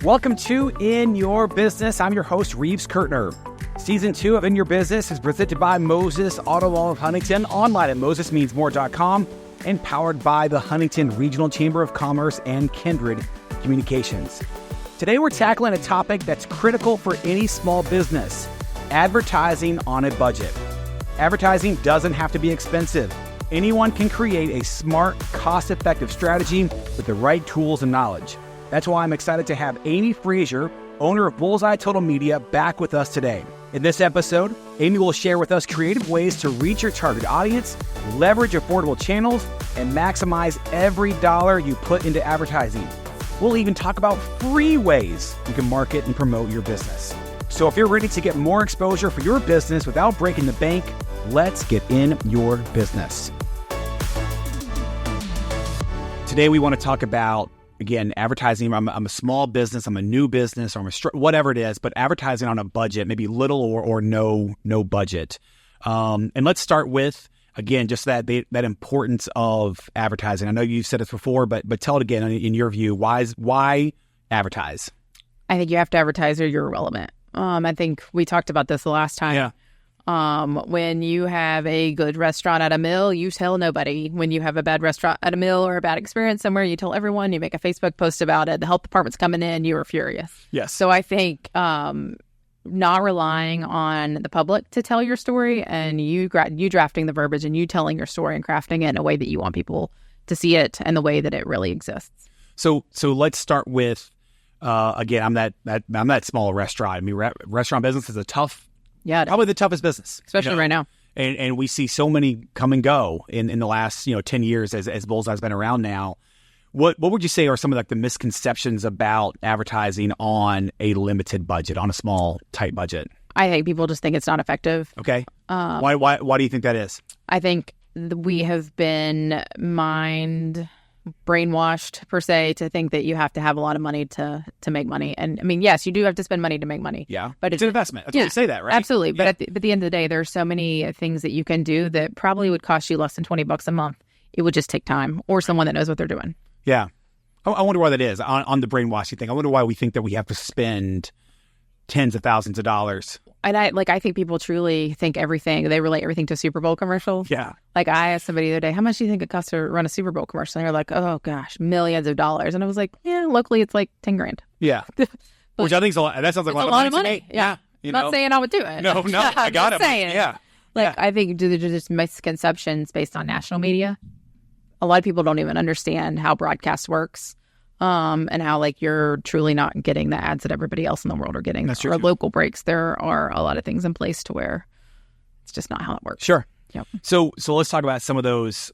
Welcome to In Your Business. I'm your host, Reeves Kurtner. Season 2 of In Your Business is presented by Moses Auto Law of Huntington, online at mosesmeansmore.com, and powered by the Huntington Regional Chamber of Commerce and Kindred Communications. Today, we're tackling a topic that's critical for any small business: advertising on a budget. Advertising doesn't have to be expensive. Anyone can create a smart, cost-effective strategy with the right tools and knowledge. That's why I'm excited to have Amy Frasure, owner of Bullseye Total Media, back with us today. In this episode, Amy will share with us creative ways to reach your target audience, leverage affordable channels, and maximize every dollar you put into advertising. We'll even talk about free ways you can market and promote your business. So if you're ready to get more exposure for your business without breaking the bank, let's get in your business. Today, we want to talk about, again, advertising. I'm a small business, I'm a new business, or whatever it is, but advertising on a budget, maybe little or no budget. And let's start with, again, just that importance of advertising. I know you've said this before, but tell it again in your view. Why advertise? I think you have to advertise or you're irrelevant. I think we talked about this the last time. Yeah. When you have a good restaurant at a mill, you tell nobody. When you have a bad restaurant at a mill or a bad experience somewhere, you tell everyone. You make a Facebook post about it. The health department's coming in. You are furious. Yes. So I think not relying on the public to tell your story, and you drafting the verbiage and you telling your story and crafting it in a way that you want people to see it and the way that it really exists. So let's start with again. I'm that small restaurant. I mean, restaurant business is a tough. Yeah, probably the toughest business, especially right now. And we see so many come and go in the last 10 years as Bullseye's been around now. What would you say are some of the misconceptions about advertising on a limited budget, on a small, tight budget? I think people just think it's not effective. Okay. Why do you think that is? I think we have been brainwashed per se to think that you have to have a lot of money to make money. And I mean, yes, you do have to spend money to make money. Yeah, but it's an investment. That's why you say that, right? Absolutely. Yeah. But at the end of the day, there's so many things that you can do that probably would cost you less than $20 a month. It would just take time or someone that knows what they're doing. Yeah. I wonder why that is on the brainwashing thing. I wonder why we think that we have to spend tens of thousands of dollars. And I think people truly think they relate everything to a Super Bowl commercial. Yeah. Like I asked somebody the other day, how much do you think it costs to run a Super Bowl commercial? And they're like, oh gosh, millions of dollars. And I was like, yeah, locally it's like 10 grand. Yeah. Which I think is a lot. That sounds like a lot of money. Yeah. Not saying I would do it. No, I got it. Saying. Yeah. I think there's just misconceptions based on national media. A lot of people don't even understand how broadcast works. And how you're truly not getting the ads that everybody else in the world are getting. That's true. Or local breaks. There are a lot of things in place to where it's just not how it works. Sure. Yep. So let's talk about some of those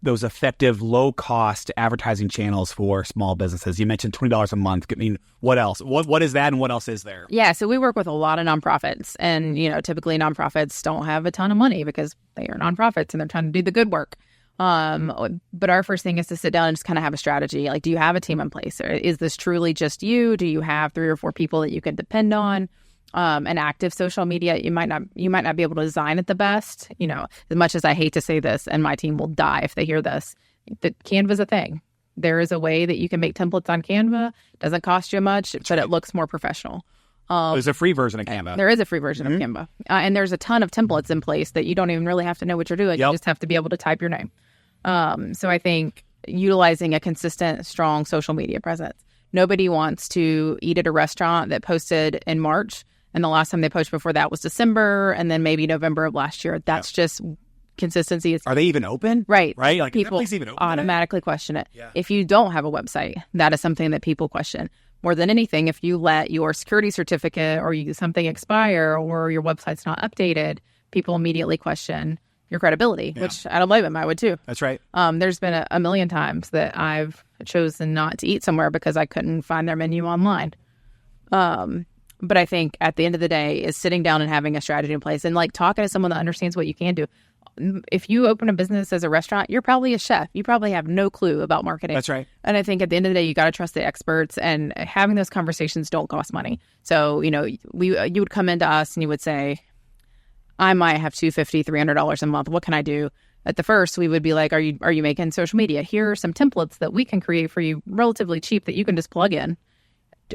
effective, low-cost advertising channels for small businesses. You mentioned $20 a month. I mean, what else? What is that, and what else is there? Yeah, so we work with a lot of nonprofits, and typically nonprofits don't have a ton of money because they are nonprofits and they're trying to do the good work. But our first thing is to sit down and just kind of have a strategy. Do you have a team in place? Or is this truly just you? Do you have 3 or 4 people that you can depend on? An active social media, you might not be able to design it the best. As much as I hate to say this, and my team will die if they hear this, that Canva's a thing. There is a way that you can make templates on Canva. It doesn't cost you much, but it looks more professional. There's a free version of Canva. There is a free version of Canva. And there's a ton of templates in place that you don't even really have to know what you're doing. Yep. You just have to be able to type your name. So I think utilizing a consistent, strong social media presence. Nobody wants to eat at a restaurant that posted in March, and the last time they posted before that was December, and then maybe November of last year. That's just consistency. Are they even open? Right. People even open automatically question it. Yeah. If you don't have a website, that is something that people question. More than anything, if you let your security certificate or something expire or your website's not updated, people immediately question your credibility, which I don't blame them. I would too. That's right. There's been a million times that I've chosen not to eat somewhere because I couldn't find their menu online. But I think at the end of the day is sitting down and having a strategy in place and talking to someone that understands what you can do. If you open a business as a restaurant, you're probably a chef. You probably have no clue about marketing. That's right. And I think at the end of the day, you got to trust the experts, and having those conversations don't cost money. So, you would come into us and you would say, I might have $250, $300 a month. What can I do? At the first, we would be like, are you making social media? Here are some templates that we can create for you relatively cheap that you can just plug in.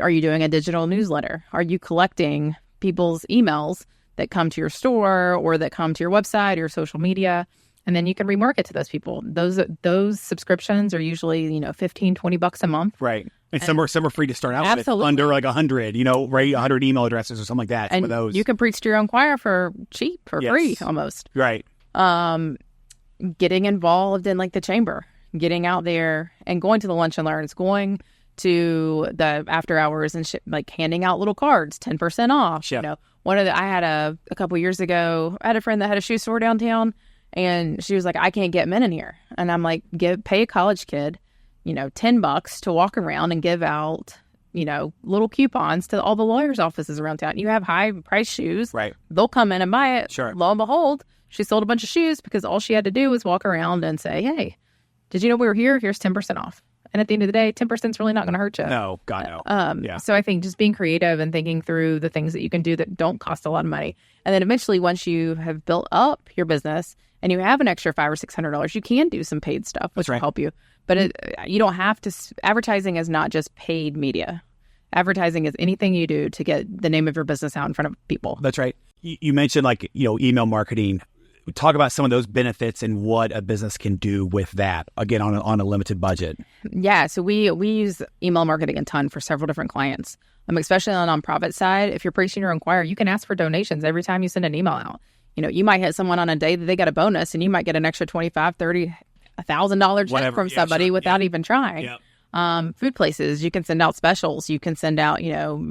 Are you doing a digital newsletter? Are you collecting people's emails that come to your store or that come to your website or your social media? And then you can remarket to those people. Those subscriptions are usually, $15-20 a month. Right. And some are free to start out Absolutely. with, under like 100, right? 100 email addresses or something like that. And Some of those. you can preach to your own choir for cheap, for free almost. Right. Getting involved in like the chamber, getting out there and going to the lunch and learns, going to the after hours and like handing out little cards, 10% off. Yeah. I had a couple years ago, I had a friend that had a shoe store downtown. And she was like, I can't get men in here. And I'm like, pay a college kid, $10 to walk around and give out, little coupons to all the lawyers' offices around town. You have high price shoes. Right. They'll come in and buy it. Sure. Lo and behold, she sold a bunch of shoes because all she had to do was walk around and say, hey, did you know we were here? Here's 10% off. And at the end of the day, 10% is really not going to hurt you. No, God, no. So I think just being creative and thinking through the things that you can do that don't cost a lot of money. And then eventually, once you have built up your business and you have an extra $500 or $600, you can do some paid stuff, which will help you. But you don't have to. Advertising is not just paid media. Advertising is anything you do to get the name of your business out in front of people. That's right. You mentioned email marketing. Talk about some of those benefits and what a business can do with that, again, on a limited budget. Yeah, so we use email marketing a ton for several different clients, especially on the nonprofit side. If you're preaching your own choir, you can ask for donations every time you send an email out. You might hit someone on a day that they got a bonus, and you might get an extra $25, $30, $1,000 check from somebody without even trying. Yeah. Food places, you can send out specials. You can send out,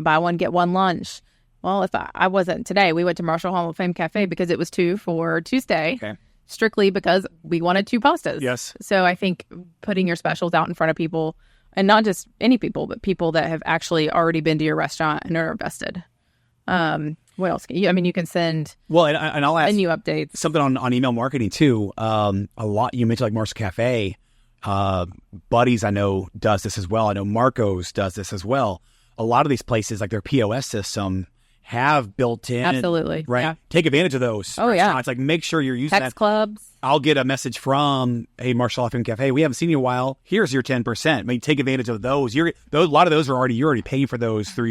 buy one, get one lunch. Well, if I wasn't today, we went to Marshall Hall of Fame Cafe because it was 2 for Tuesday, strictly because we wanted 2 pastas. Yes. So I think putting your specials out in front of people, and not just any people, but people that have actually already been to your restaurant and are invested. What else? You can send. Well, and I'll ask menu updates. Something on email marketing too. A lot you mentioned like Marshall Cafe. Buddies I know does this as well. I know Marco's does this as well. A lot of these places, like their POS system, have built in. Absolutely. Right. Yeah. Take advantage of those. Oh, yeah. It's like make sure you're using Text clubs. I'll get a message from, hey, Marshall Hall of Fame Cafe, we haven't seen you in a while. Here's your 10%. Take advantage of those. A lot of those you're already paying for those through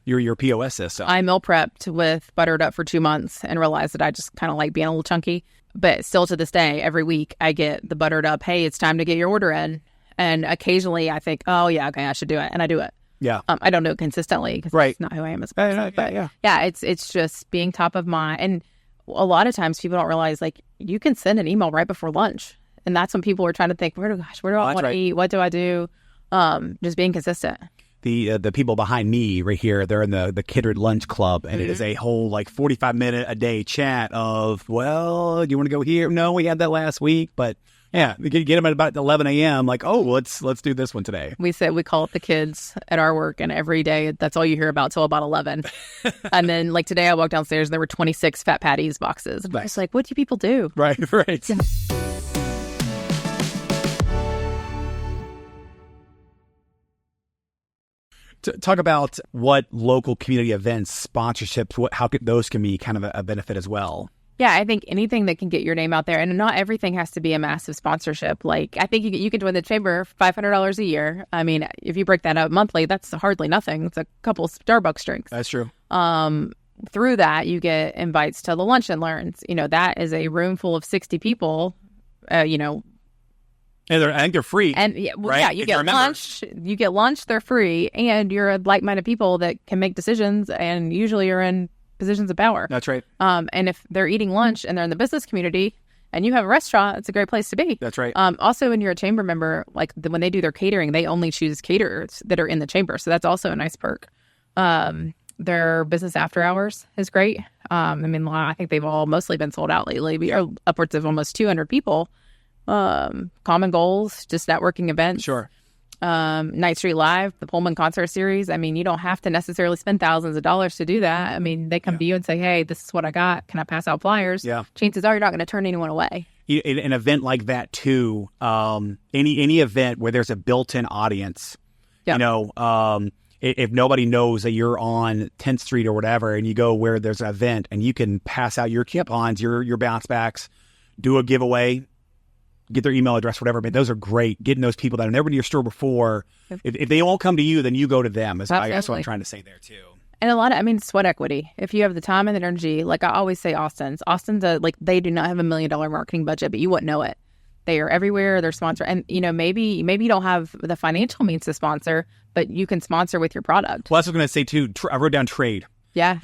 your POS system. I meal prepped with Buttered Up for 2 months and realized that I just kind of like being a little chunky. But still to this day, every week I get the Buttered Up, hey, it's time to get your order in. And occasionally I think, oh, yeah, okay, I should do it. And I do it. Yeah. I don't do it consistently because that's not who I am as a person. But yeah, it's just being top of mind. And a lot of times people don't realize, like, you can send an email right before lunch. And that's when people are trying to think, where do I want to eat? What do I do? Just being consistent. The people behind me right here, they're in the Kindred Lunch Club, and it is a whole 45-minute a day chat of, well, do you want to go here? No, we had that last week, but yeah, we get them at about 11 a.m. Like, oh, let's do this one today. We call it the kids at our work, and every day that's all you hear about till about 11. And then like today, I walked downstairs and there were 26 Fat Patties boxes. I was like, what do people do? Right. Talk about what local community events, sponsorships, how those can be kind of a benefit as well. Yeah, I think anything that can get your name out there, and not everything has to be a massive sponsorship. Like, I think you can join the chamber $500 a year. I mean, if you break that out monthly, that's hardly nothing. It's a couple Starbucks drinks. That's true. Through that, you get invites to the lunch and learns. That is a room full of 60 people. And I think they're free. And right? You get lunch. You get lunch. They're free, and you're like-minded people that can make decisions. And usually, you're in positions of power. That's right. And if they're eating lunch and they're in the business community, and you have a restaurant, it's a great place to be. That's right. Also, when you're a chamber member, like when they do their catering, they only choose caterers that are in the chamber. So that's also a nice perk. Their business after hours is great. I think they've all mostly been sold out lately. We are upwards of almost 200 people. Common goals, just networking events. Sure. Night Street Live, the Pullman concert series. I mean, you don't have to necessarily spend thousands of dollars to do that. I mean, they come to you and say, hey, this is what I got. Can I pass out flyers? Yeah. Chances are you're not going to turn anyone away. An event like that, too, any event where there's a built-in audience, if nobody knows that you're on 10th Street or whatever, and you go where there's an event and you can pass out your coupons, your bounce backs, do a giveaway, get their email address, whatever. But those are great. Getting those people that have never been to your store before. If they won't come to you, then you go to them. That's what I'm trying to say there too. And sweat equity. If you have the time and the energy, like I always say, Austin's they do not have $1 million marketing budget, but you wouldn't know it. They are everywhere. They're sponsored. And, maybe you don't have the financial means to sponsor, but you can sponsor with your product. Well, that's what I was going to say, too. I wrote down trade. Yeah.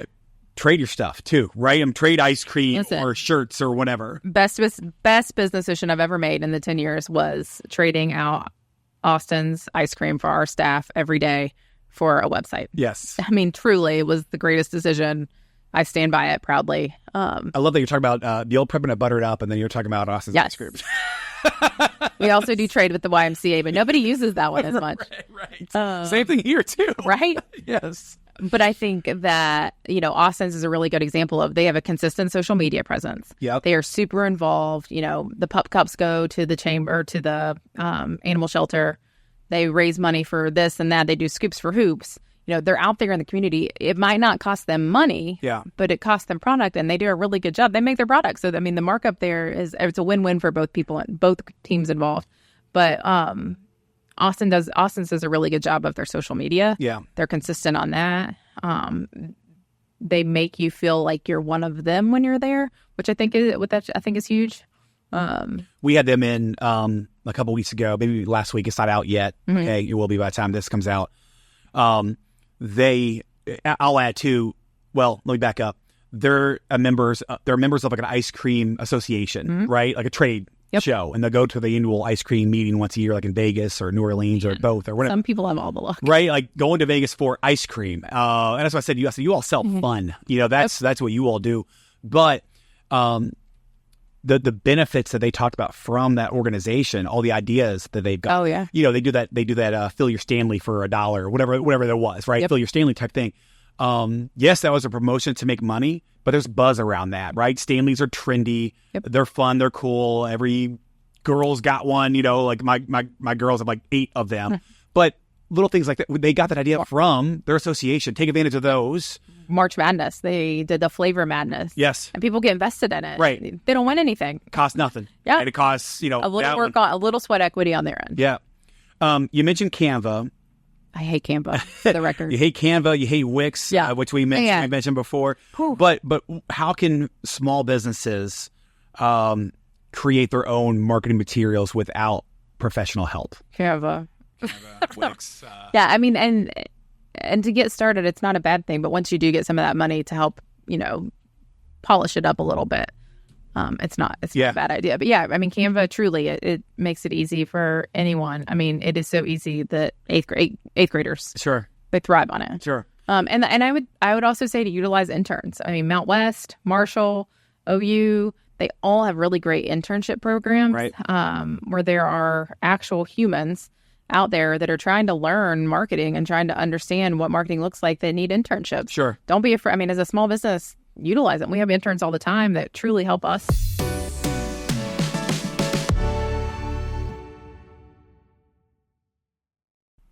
Trade your stuff, too, right? Trade ice cream or shirts or whatever. Best business decision I've ever made in the 10 years was trading out Austin's ice cream for our staff every day for a website. Yes. Truly, it was the greatest decision. I stand by it proudly. I love that you're talking about the old prepping to butter it up, and then you're talking about Austin's ice cream. We also do trade with the YMCA, but nobody uses that one as much. Right. Same thing here, too. Right? Yes. But I think that, Austin's is a really good example of they have a consistent social media presence. Yep. They are super involved. The pup cups go to the chamber, to the animal shelter. They raise money for this and that. They do scoops for hoops. They're out there in the community. It might not cost them money, but it costs them product, and they do a really good job. They make their product. So, the markup there it's a win-win for both people and both teams involved. But Austin does a really good job of their social media. Yeah. They're consistent on that. They make you feel like you're one of them when you're there, which I think is huge. We had them in a couple weeks ago, maybe last week. It's not out yet. Mm-hmm. Okay, it will be by the time this comes out. I'll add too. Well, let me back up. They're members of like an ice cream association, right? Like a trade show, and they'll go to the annual ice cream meeting once a year, like in Vegas or New Orleans or both or whatever. Some people have all the luck, right? Like going to Vegas for ice cream, and that's what I said. You all sell fun. That's what you all do. But the benefits that they talked about from that organization, all the ideas that they've got. Oh yeah. They do that fill your Stanley for $1 or whatever there was, right? Yep. Fill your Stanley type thing. Yes, that was a promotion to make money, but there's buzz around that, right? Stanleys are trendy. Yep. They're fun. They're cool. Every girl's got one, like my girls have like 8 of them. But little things like that, they got that idea from their association. Take advantage of those. March Madness, they did the Flavor Madness. Yes. And people get invested in it. Right. They don't win anything. Costs nothing. Yeah. And it costs, a little work a little sweat equity on their end. Yeah. You mentioned Canva. I hate Canva, for the record. You hate Canva, you hate Wix, which we mentioned before. Whew. But how can small businesses create their own marketing materials without professional help? Canva, Wix. Yeah, and to get started, it's not a bad thing. But once you do get some of that money to help, polish it up a little bit, it's not a bad idea. But Canva truly it makes it easy for anyone. It is so easy that eighth graders they thrive on it. Sure. And I would also say to utilize interns. Mount West, Marshall, OU, they all have really great internship programs, right? Where there are actual humans out there that are trying to learn marketing and trying to understand what marketing looks like. They need internships. Sure. Don't be afraid. As a small business, utilize them. We have interns all the time that truly help us.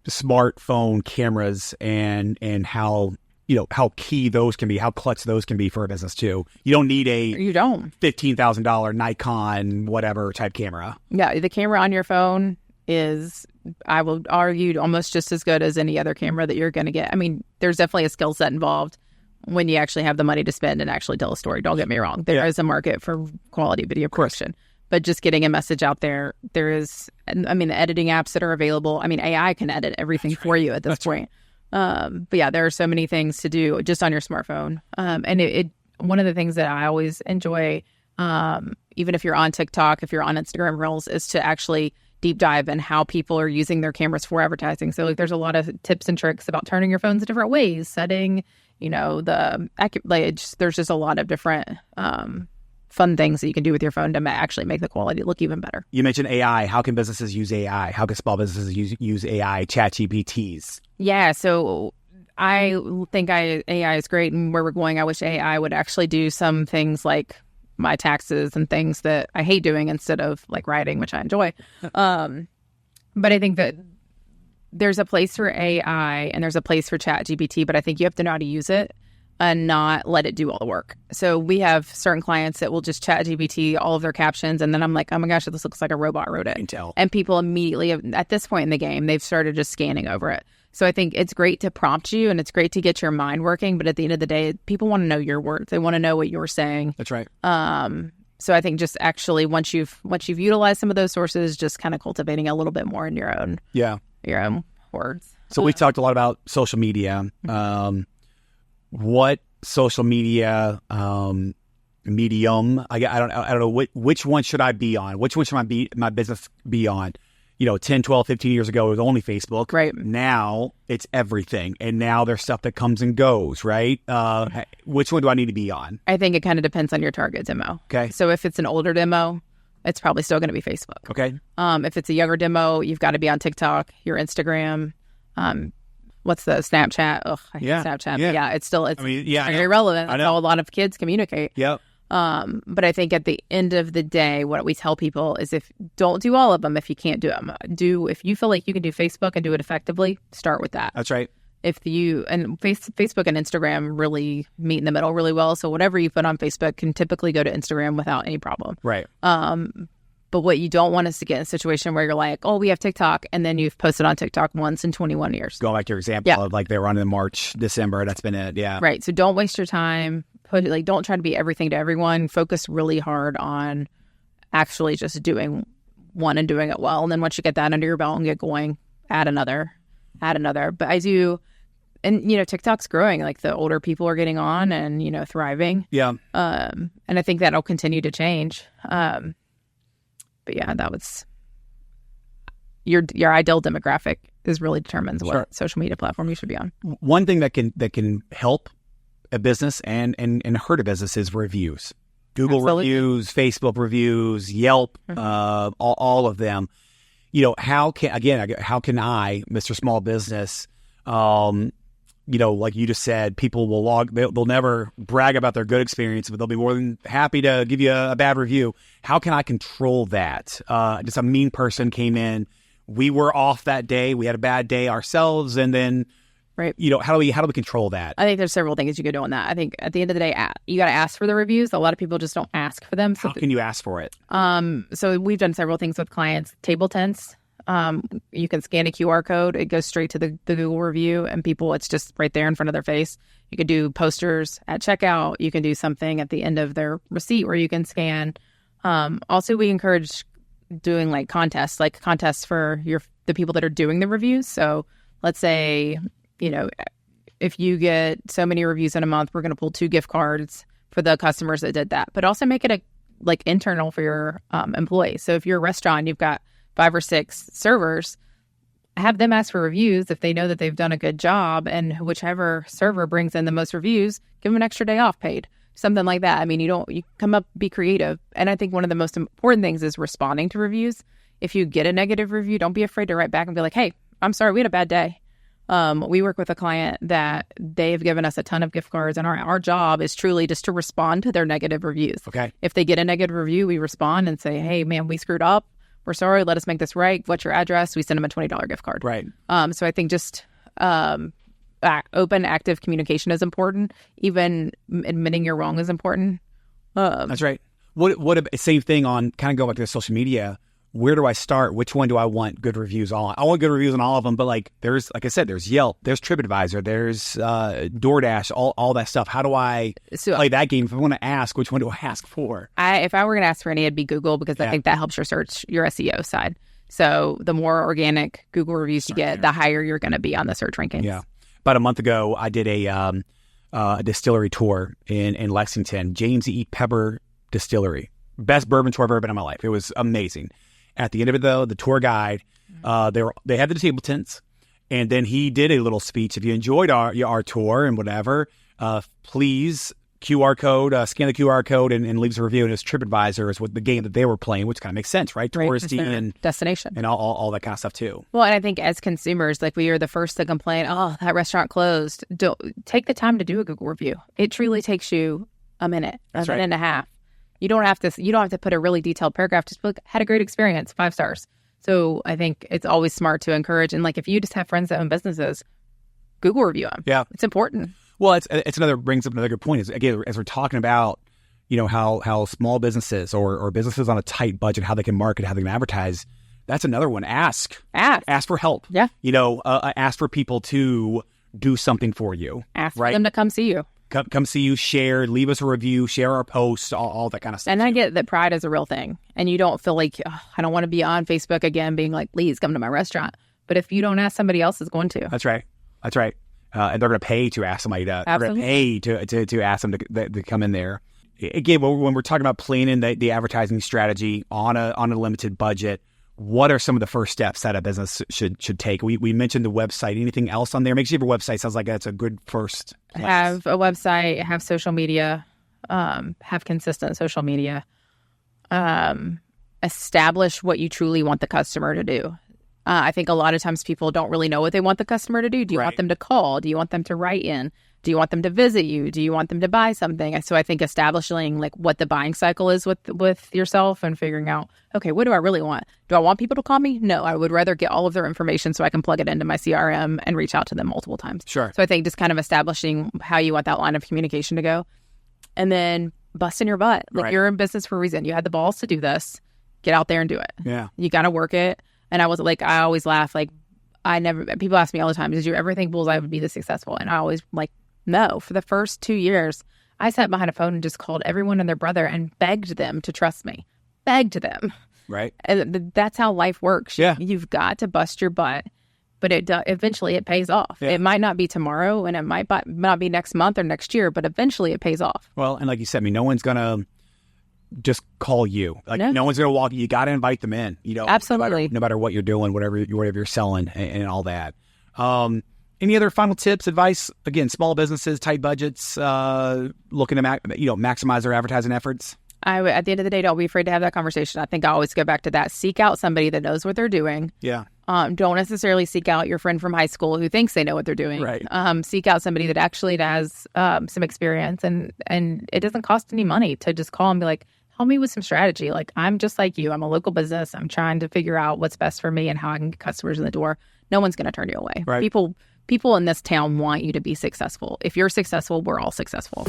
Smartphone cameras and how key those can be, how clutch those can be for a business too. You don't need a $15,000 Nikon whatever type camera. Yeah, the camera on your phone is, I will argue, almost just as good as any other camera that you're going to get. There's definitely a skill set involved when you actually have the money to spend and actually tell a story. Don't get me wrong. There is a market for quality video production. But just getting a message out there is, the editing apps that are available. AI can edit everything for you at this point. But yeah, there are so many things to do just on your smartphone. And one of the things that I always enjoy, even if you're on TikTok, if you're on Instagram Reels, is to actually deep dive in how people are using their cameras for advertising. So there's a lot of tips and tricks about turning your phones in different ways, setting, there's just a lot of different fun things that you can do with your phone to actually make the quality look even better. You mentioned AI. How can businesses use AI? How can small businesses use AI, ChatGPTs? Yeah, so I think AI is great, and where we're going, I wish AI would actually do some things like my taxes and things that I hate doing instead of like writing, which I enjoy. But I think that there's a place for AI and there's a place for ChatGPT, but I think you have to know how to use it. and not let it do all the work. So we have certain clients that will just chat GPT all of their captions, and then I'm like, oh my gosh, this looks like a robot wrote it. I can tell. And people immediately, at this point in the game, they've started just scanning over it. So I think it's great to prompt you, and it's great to get your mind working. But at the end of the day, people want to know your words. They want to know what you're saying. That's right. So I think just actually once you've utilized some of those sources, just kind of cultivating a little bit more in your own words. So we talked a lot about social media. What social media medium? I don't know which one should I be on? Which one should my business be on? 10, 12, 15 years ago, it was only Facebook. Right. Now it's everything. And now there's stuff that comes and goes, right? Which one do I need to be on? I think it kind of depends on your target demo. Okay. So if it's an older demo, it's probably still going to be Facebook. Okay. If it's a younger demo, you've got to be on TikTok, your Instagram. What's the Snapchat? Oh, I hate Snapchat. Yeah, it's very relevant. That's how a lot of kids communicate. Yep. But I think at the end of the day, what we tell people is don't do all of them if you can't do them. If you feel like you can do Facebook and do it effectively, start with that. That's right. Facebook and Instagram really meet in the middle really well. So whatever you put on Facebook can typically go to Instagram without any problem. Right. But what you don't want is to get in a situation where you're like, oh, we have TikTok, and then you've posted on TikTok once in 21 years. Going back to your example of like they were on in March, December, that's been it. Yeah. Right. So don't waste your time. Don't try to be everything to everyone. Focus really hard on actually just doing one and doing it well. And then once you get that under your belt and get going, add another. But I do, and TikTok's growing. Like the older people are getting on and thriving. Yeah. And I think that'll continue to change. But yeah, that was your ideal demographic really determines what social media platform you should be on. One thing that can help a business and hurt a business is reviews. Google reviews, Facebook reviews, Yelp, all of them. How can I, Mr. Small Business, like you just said, people will they'll never brag about their good experience, but they'll be more than happy to give you a bad review. How can I control that? Just a mean person came in, we were off that day, we had a bad day ourselves, and then right. How do we control that? I think there's several things you could do on that. I think at the end of the day, you got to ask for the reviews. A lot of people just don't ask for them. How can you ask for it? So we've done several things with clients. Table tents. You can scan a QR code. It goes straight to the Google review, and people, it's just right there in front of their face. You could do posters at checkout. You can do something at the end of their receipt where you can scan. Also, we encourage doing contests for the people that are doing the reviews. So let's say, if you get so many reviews in a month, we're going to pull 2 gift cards for the customers that did that. But also make it internal for your employees. So if you're a restaurant, you've got 5 or 6 servers, have them ask for reviews if they know that they've done a good job, and whichever server brings in the most reviews, give them an extra day off paid. Something like that. I mean, you come up, be creative. And I think one of the most important things is responding to reviews. If you get a negative review, don't be afraid to write back and be like, hey, I'm sorry, we had a bad day. We work with a client that they've given us a ton of gift cards, and our job is truly just to respond to their negative reviews. Okay. If they get a negative review, we respond and say, hey, man, we screwed up. We're sorry. Let us make this right. What's your address? We send them a $20 gift card. Right. So I think just open, active communication is important. Even admitting you're wrong is important. That's right. What same thing on kind of go back to the social media. Where do I start? Which one do I want good reviews on? I want good reviews on all of them, but there's, like I said, there's Yelp, there's TripAdvisor, there's DoorDash, all that stuff. How do I play that game? If I want to ask, which one do I ask for? If I were going to ask for any, it'd be Google, because I think that helps your search, your SEO side. So the more organic Google reviews you get, the higher you're going to be on the search rankings. Yeah. About a month ago, I did a distillery tour in Lexington, James E. Pepper Distillery. Best bourbon tour I've ever been in my life. It was amazing. At the end of it, though, the tour guide, they had the table tents, and then he did a little speech. If you enjoyed our tour and whatever, please QR code, scan the QR code and leaves a review. And his TripAdvisor is what the game that they were playing, which kind of makes sense, right? Touristy and destination and all that kind of stuff too. Well, and I think as consumers, we are the first to complain, oh, that restaurant closed. Don't take the time to do a Google review. It truly takes you a minute, minute and a half. You don't have to put a really detailed paragraph. Just put, had a great experience, 5 stars. So I think it's always smart to encourage. And if you just have friends that own businesses, Google review them. Yeah. It's important. Well, it's another brings up another good point. Is again, as we're talking about, how small businesses or businesses on a tight budget, how they can market, how they can advertise. That's another one. Ask for help. Yeah. Ask for people to do something for you. Ask for them to come see you. Come see you, share, leave us a review, share our posts, all that kind of stuff. And I get that pride is a real thing. And you don't feel like, I don't want to be on Facebook again being like, please come to my restaurant. But if you don't ask, somebody else is going to. That's right. And they're going to pay to ask somebody to. They're going to pay to ask them to come in there. Again, when we're talking about planning the advertising strategy on a limited budget, what are some of the first steps that a business should take? We mentioned the website. Anything else on there? Make sure you have a website. Sounds like that's a good first place. Have a website, have social media, have consistent social media. Establish what you truly want the customer to do. I think a lot of times people don't really know what they want the customer to do. Do you want them to call? Do you want them to write in? Do you want them to visit you? Do you want them to buy something? So I think establishing like what the buying cycle is with yourself and figuring out, okay, what do I really want? Do I want people to call me? No, I would rather get all of their information so I can plug it into my CRM and reach out to them multiple times. Sure. So I think just kind of establishing how you want that line of communication to go. And then busting your butt. Like you're in business for a reason. You had the balls to do this. Get out there and do it. Yeah. You got to work it. And I was like, I always laugh. Like people ask me all the time, did you ever think Bullseye would be this successful? And I always like, no. For the first 2 years, I sat behind a phone and just called everyone and their brother and begged them to trust me. Begged them. Right. And that's how life works. Yeah. You've got to bust your butt, but eventually it pays off. Yeah. It might not be tomorrow and it might not be next month or next year, but eventually it pays off. Well, and like you said, no one's going to just call you. Like no one's going to walk. You got to invite them in. Absolutely. No matter what you're doing, whatever you're selling, and all that. Any other final tips, advice? Again, small businesses, tight budgets, looking to maximize their advertising efforts. At the end of the day, don't be afraid to have that conversation. I think I always go back to that. Seek out somebody that knows what they're doing. Yeah. Don't necessarily seek out your friend from high school who thinks they know what they're doing. Right. Seek out somebody that actually has some experience, and it doesn't cost any money to just call and be like, help me with some strategy. Like, I'm just like you. I'm a local business. I'm trying to figure out what's best for me and how I can get customers in the door. No one's going to turn you away. Right. People in this town want you to be successful. If you're successful, we're all successful.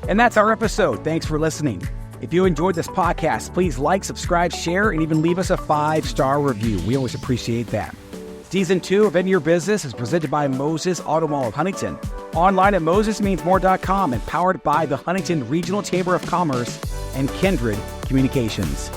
And that's our episode. Thanks for listening. If you enjoyed this podcast, please like, subscribe, share, and even leave us a 5-star review. We always appreciate that. Season 2 of In Your Business is presented by Moses Auto Mall of Huntington. Online at mosesmeansmore.com and powered by the Huntington Regional Chamber of Commerce and Kindred Communications.